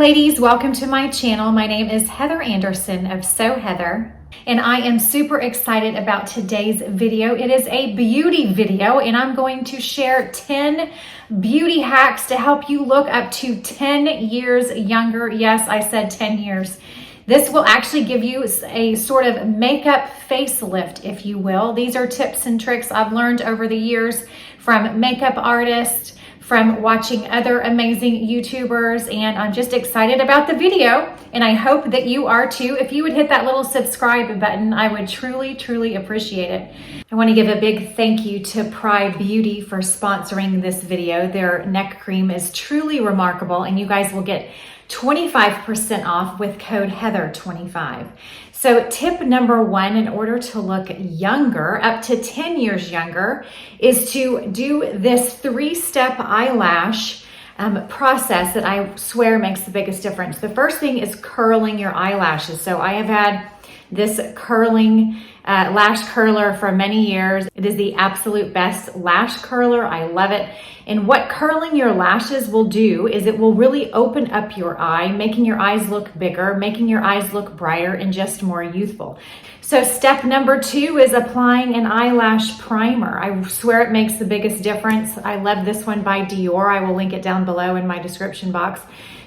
ladies, welcome to my channel. My name is Heather Anderson of So Heather, and I am super excited about today's video. It is a beauty video, and I'm going to share 10 beauty hacks to help you look up to 10 years younger. Yes, I said 10 years. This will actually give you a sort of makeup facelift, if you will. These are tips and tricks I've learned over the years from makeup artists, from watching other amazing YouTubers, and I'm just excited about the video, and I hope that you are too. If you would hit that little subscribe button, I would truly appreciate it. I want to give a big thank you to Pride Beauty for sponsoring this video. Their neck cream is truly remarkable, and you guys will get 25% off with code Heather25. So tip number one, in order to look younger, up to 10 years younger, is to do this 3-step eyelash process that I swear makes the biggest difference. The first thing is curling your eyelashes. So I have had this curling lash curler for many years. It is the absolute best lash curler. I love it. And what curling your lashes will do is it will really open up your eye, making your eyes look bigger, making your eyes look brighter and just more youthful. So step number 2 is applying an eyelash primer. I swear it makes the biggest difference. I love this one by Dior. I will link it down below in my description box.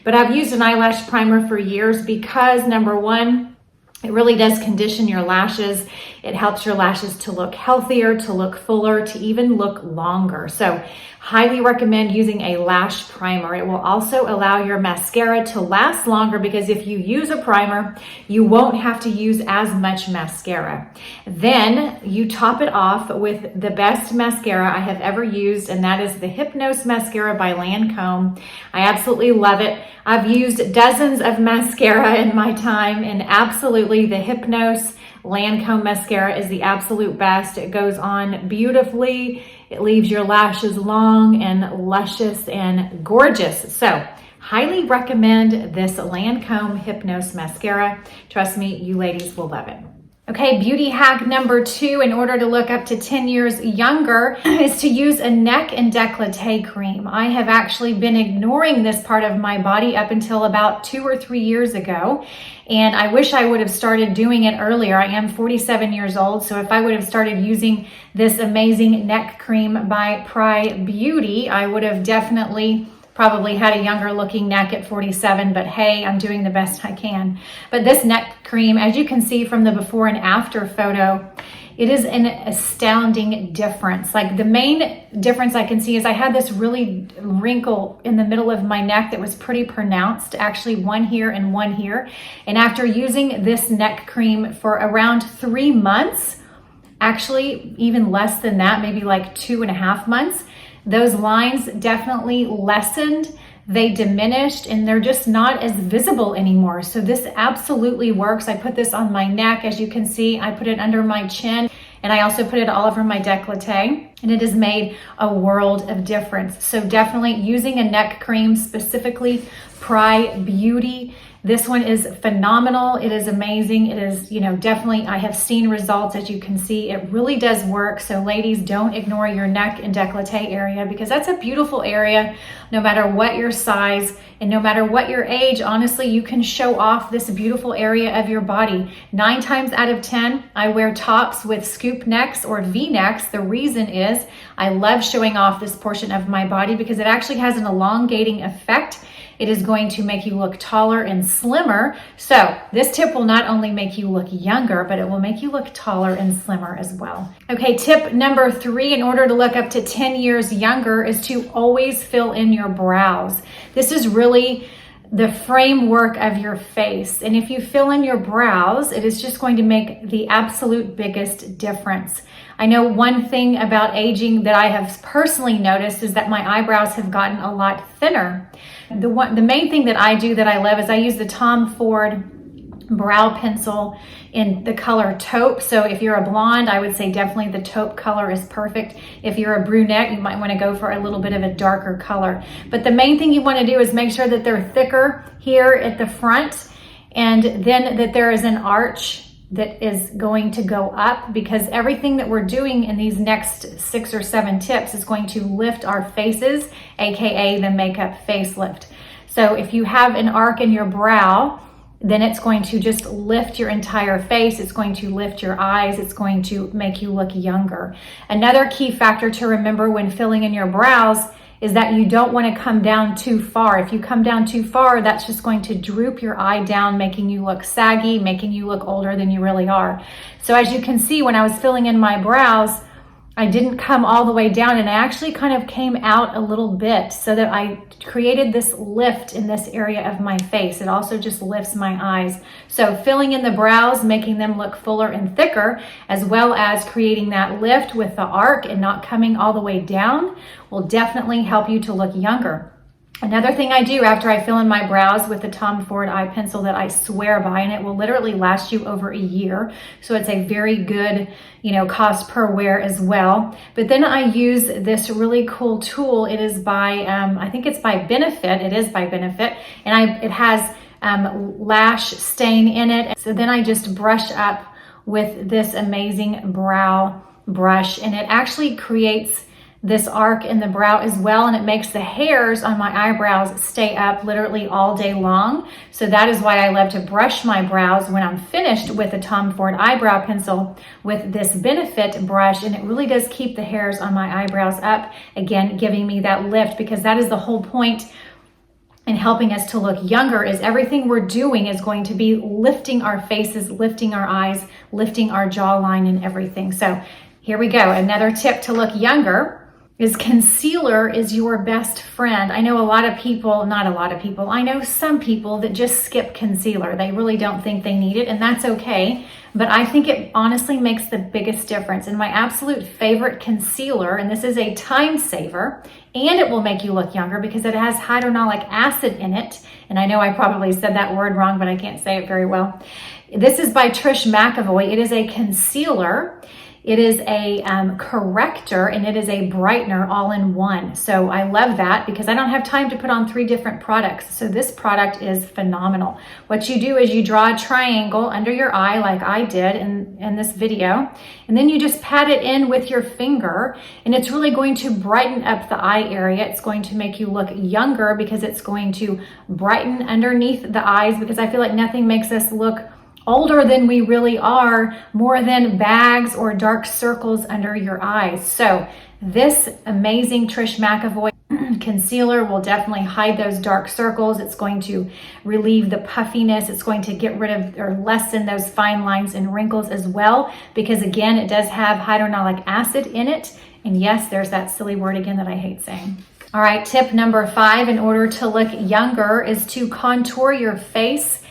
But I've used an eyelash primer for years because, number one, it really does condition your lashes. It helps your lashes to look healthier, to look fuller, to even look longer. So highly recommend using a lash primer. It will also allow your mascara to last longer because if you use a primer, you won't have to use as much mascara. Then you top it off with the best mascara I have ever used, and that is the Hypnose Mascara by Lancome. I absolutely love it. I've used dozens of mascara in my time, and absolutely the Hypnose Lancome mascara is the absolute best. It goes on beautifully. It leaves your lashes long and luscious and gorgeous. So highly recommend this Lancome Hypnose mascara. Trust me, you ladies will love it. Okay, beauty hack number 2, in order to look up to 10 years younger, is to use a neck and décolleté cream. I have actually been ignoring this part of my body up until about 2 or 3 years ago, and I wish I would have started doing it earlier. I am 47 years old, so if I would have started using this amazing neck cream by Pride Beauty, I would have definitely probably had a younger looking neck at 47, but hey, I'm doing the best I can. But this neck cream, as you can see from the before and after photo, it is an astounding difference. Like, the main difference I can see is I had this really wrinkle in the middle of my neck that was pretty pronounced, actually one here and one here. And after using this neck cream for around 3 months, actually even less than that, maybe like 2.5 months, those lines definitely lessened, they diminished, and they're just not as visible anymore. So this absolutely works. I put this on my neck, as you can see. I put it under my chin, and I also put it all over my décolleté, and it has made a world of difference. So definitely using a neck cream, specifically Pride Beauty. This one is phenomenal. It is amazing. It is, definitely, I have seen results, as you can see. It really does work. So ladies, don't ignore your neck and décolleté area, because that's a beautiful area no matter what your size and no matter what your age. Honestly, you can show off this beautiful area of your body. 9 times out of 10, I wear tops with scoop necks or V-necks. The reason is I love showing off this portion of my body because it actually has an elongating effect. It is going to make you look taller and slimmer. So this tip will not only make you look younger, but it will make you look taller and slimmer as well. Okay, tip number 3, in order to look up to 10 years younger, is to always fill in your brows. This is really the framework of your face. And if you fill in your brows, it is just going to make the absolute biggest difference. I know one thing about aging that I have personally noticed is that my eyebrows have gotten a lot thinner. The main thing that I do that I love is I use the Tom Ford brow pencil in the color taupe. So if you're a blonde, I would say definitely the taupe color is perfect. If you're a brunette, you might want to go for a little bit of a darker color. But the main thing you want to do is make sure that they're thicker here at the front, and then that there is an arch that is going to go up, because everything that we're doing in these next 6 or 7 tips is going to lift our faces, aka the makeup facelift. So if you have an arc in your brow, then it's going to just lift your entire face. It's going to lift your eyes. It's going to make you look younger. Another key factor to remember when filling in your brows is that you don't want to come down too far. If you come down too far, that's just going to droop your eye down, making you look saggy, making you look older than you really are. So as you can see, when I was filling in my brows, I didn't come all the way down, and I actually kind of came out a little bit so that I created this lift in this area of my face. It also just lifts my eyes. So filling in the brows, making them look fuller and thicker, as well as creating that lift with the arc and not coming all the way down, will definitely help you to look younger. Another thing I do after I fill in my brows with the Tom Ford eye pencil that I swear by, and it will literally last you over a year. So it's a very good, cost per wear as well. But then I use this really cool tool. It is by, I think it's by Benefit. It is by Benefit. And it has lash stain in it. So then I just brush up with this amazing brow brush, and it actually creates this arc in the brow as well, and it makes the hairs on my eyebrows stay up literally all day long. So that is why I love to brush my brows when I'm finished with the Tom Ford eyebrow pencil with this Benefit brush, and it really does keep the hairs on my eyebrows up, again giving me that lift, because that is the whole point in helping us to look younger. Is everything we're doing is going to be lifting our faces, lifting our eyes, lifting our jawline and everything. So here we go. Another tip to look younger is concealer is your best friend. I know I know some people that just skip concealer. They really don't think they need it, and that's okay. But I think it honestly makes the biggest difference. And my absolute favorite concealer, and this is a time saver, and it will make you look younger because it has hyaluronic acid in it. And I know I probably said that word wrong, but I can't say it very well. This is by Trish McEvoy. It is a concealer. It is a corrector, and it is a brightener all in one. So I love that because I don't have time to put on 3 different products. So this product is phenomenal. What you do is you draw a triangle under your eye like I did in this video, and then you just pat it in with your finger, and it's really going to brighten up the eye area. It's going to make you look younger because it's going to brighten underneath the eyes, because I feel like nothing makes us look older than we really are more than bags or dark circles under your eyes. So this amazing Trish McEvoy concealer will definitely hide those dark circles. It's going to relieve the puffiness. It's going to get rid of or lessen those fine lines and wrinkles as well, because again, it does have hyaluronic acid in it. And yes, there's that silly word again that I hate saying. All right, tip number 5 in order to look younger is to contour your face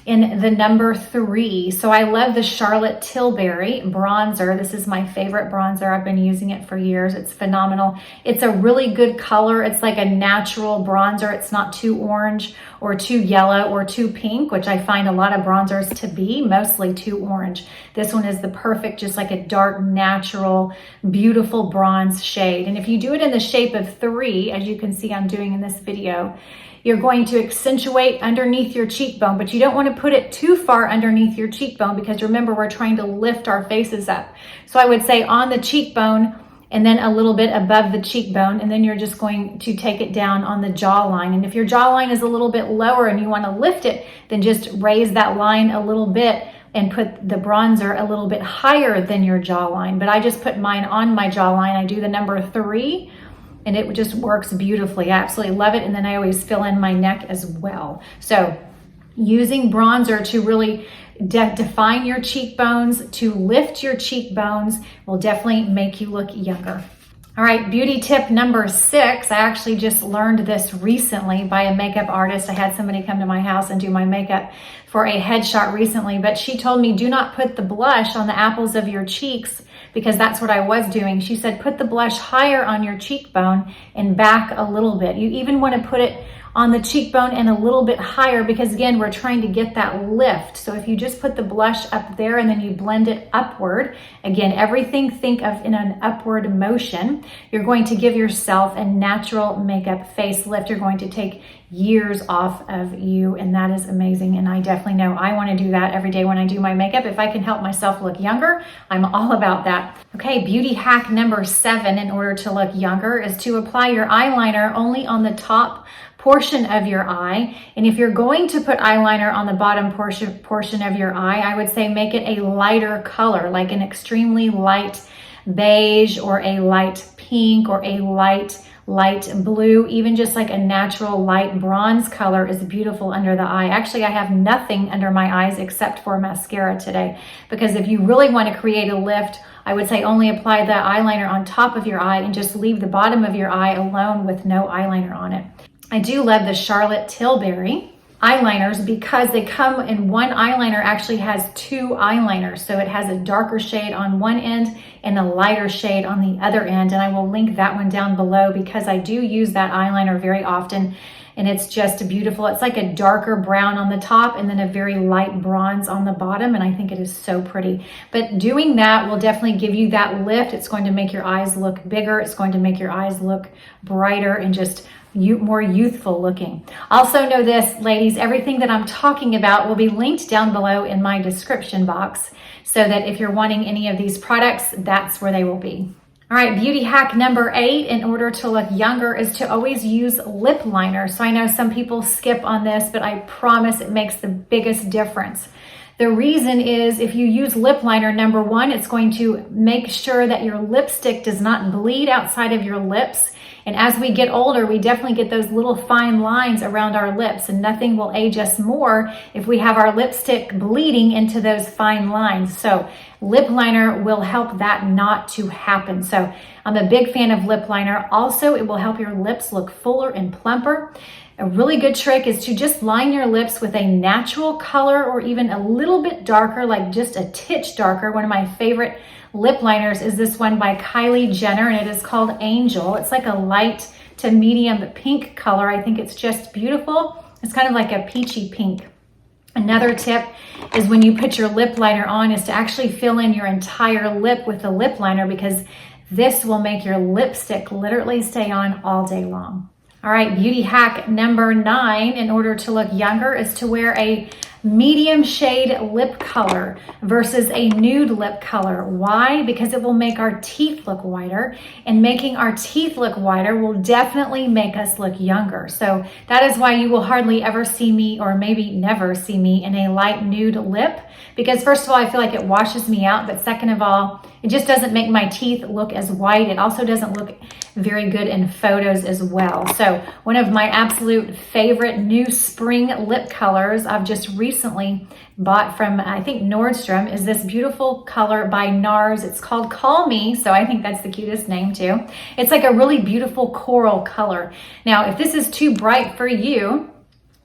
in the number 3. So I love the Charlotte Tilbury bronzer. This is my favorite bronzer. I've been using it for years. It's phenomenal. It's a really good color. It's like a natural bronzer. It's not too orange or too yellow or too pink, which I find a lot of bronzers to be, mostly too orange. This one is the perfect, just like a dark, natural, beautiful bronze shade. And if you do it in the shape of 3, as you can see I'm doing in this video, you're going to accentuate underneath your cheekbone, but you don't want to put it too far underneath your cheekbone, because remember, we're trying to lift our faces up. So I would say on the cheekbone and then a little bit above the cheekbone, and then you're just going to take it down on the jawline. And if your jawline is a little bit lower and you want to lift it, then just raise that line a little bit and put the bronzer a little bit higher than your jawline. But I just put mine on my jawline. I do the number 3. And it just works beautifully. I absolutely love it. And then I always fill in my neck as well. So using bronzer to really define your cheekbones, to lift your cheekbones, will definitely make you look younger. All right, beauty tip number 6. I actually just learned this recently by a makeup artist. I had somebody come to my house and do my makeup for a headshot recently, but she told me do not put the blush on the apples of your cheeks, because that's what I was doing. She said, put the blush higher on your cheekbone and back a little bit. You even want to put it on the cheekbone and a little bit higher, because again, we're trying to get that lift. So if you just put the blush up there and then you blend it upward, again, everything think of in an upward motion, you're going to give yourself a natural makeup facelift. You're going to take years off of you, and that is amazing. And I definitely know I want to do that every day when I do my makeup. If I can help myself look younger, I'm all about that. Okay, beauty hack number 7 in order to look younger is to apply your eyeliner only on the top portion of your eye. And if you're going to put eyeliner on the bottom portion of your eye, I would say make it a lighter color, like an extremely light beige or a light pink or a light blue. Even just like a natural light bronze color is beautiful under the eye. Actually, I have nothing under my eyes except for mascara today, because if you really want to create a lift, I would say only apply the eyeliner on top of your eye and just leave the bottom of your eye alone with no eyeliner on it. I do love the Charlotte Tilbury eyeliners because they come in one eyeliner actually has two eyeliners. So it has a darker shade on one end and a lighter shade on the other end. And I will link that one down below because I do use that eyeliner very often. And it's just beautiful. It's like a darker brown on the top and then a very light bronze on the bottom. And I think it is so pretty. But doing that will definitely give you that lift. It's going to make your eyes look bigger. It's going to make your eyes look brighter and just more youthful looking. Also know this, ladies, everything that I'm talking about will be linked down below in my description box, so that if you're wanting any of these products, that's where they will be. All right, beauty hack number 8 in order to look younger is to always use lip liner. So I know some people skip on this, but I promise it makes the biggest difference. The reason is if you use lip liner, number 1, it's going to make sure that your lipstick does not bleed outside of your lips. And as we get older, we definitely get those little fine lines around our lips, and nothing will age us more if we have our lipstick bleeding into those fine lines. So lip liner will help that not to happen. So I'm a big fan of lip liner. Also, it will help your lips look fuller and plumper. A really good trick is to just line your lips with a natural color or even a little bit darker, like just a titch darker. One of my favorite lip liners is this one by Kylie Jenner, and it is called Angel. It's like a light to medium pink color. I think it's just beautiful. It's kind of like a peachy pink. Another tip is when you put your lip liner on is to actually fill in your entire lip with the lip liner, because this will make your lipstick literally stay on all day long. All right, beauty hack number 9 in order to look younger is to wear a medium shade lip color versus a nude lip color. Why? Because it will make our teeth look whiter, and making our teeth look whiter will definitely make us look younger. So that is why you will hardly ever see me, or maybe never see me, in a light nude lip, because first of all, I feel like it washes me out, but second of all, it just doesn't make my teeth look as white. It also doesn't look very good in photos as well. So one of my absolute favorite new spring lip colors I've just recently bought from, I think, Nordstrom, is this beautiful color by NARS. It's called Call Me, so I think that's the cutest name too. It's like a really beautiful coral color. Now, if this is too bright for you,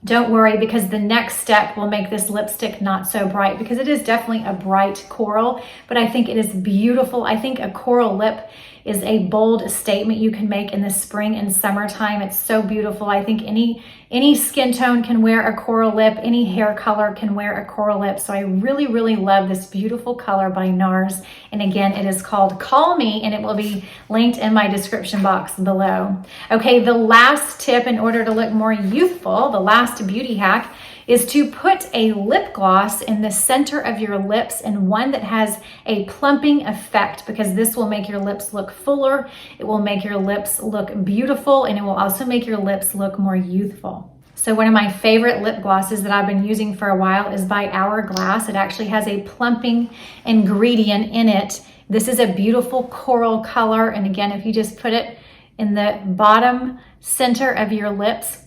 don't worry, because the next step will make this lipstick not so bright, because it is definitely a bright coral, but I think it is beautiful. I think a coral lip is a bold statement you can make in the spring and summertime. It's so beautiful. I think any skin tone can wear a coral lip, any hair color can wear a coral lip. So I really, really love this beautiful color by NARS. And again, it is called Call Me, and it will be linked in my description box below. Okay, the last tip in order to look more youthful, the last beauty hack, is to put a lip gloss in the center of your lips, and one that has a plumping effect, because this will make your lips look fuller, it will make your lips look beautiful, and it will also make your lips look more youthful. So one of my favorite lip glosses that I've been using for a while is by Hourglass. It actually has a plumping ingredient in it. This is a beautiful coral color, and again, if you just put it in the bottom center of your lips,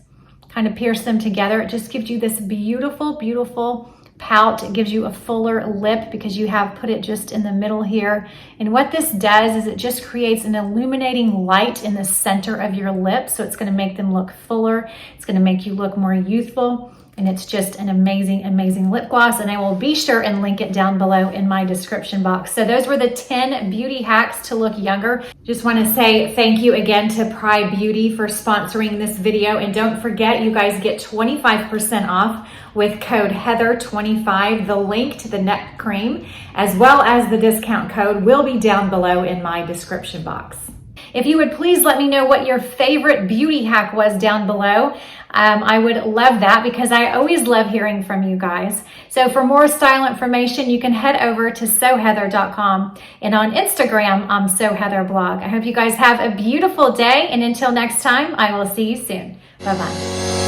kind of pierce them together, it just gives you this beautiful, beautiful pout. It gives you a fuller lip because you have put it just in the middle here. And what this does is it just creates an illuminating light in the center of your lips. So it's going to make them look fuller. It's going to make you look more youthful. And it's just an amazing, amazing lip gloss. And I will be sure and link it down below in my description box. So those were the 10 beauty hacks to look younger. Just want to say thank you again to Pride Beauty for sponsoring this video. And don't forget, you guys get 25% off with code Heather25. The link to the neck cream, as well as the discount code, will be down below in my description box. If you would please let me know what your favorite beauty hack was down below. I would love that, because I always love hearing from you guys. So for more style information, you can head over to sewheather.com, and on Instagram, I'm sewheatherblog. I hope you guys have a beautiful day, and until next time, I will see you soon. Bye-bye.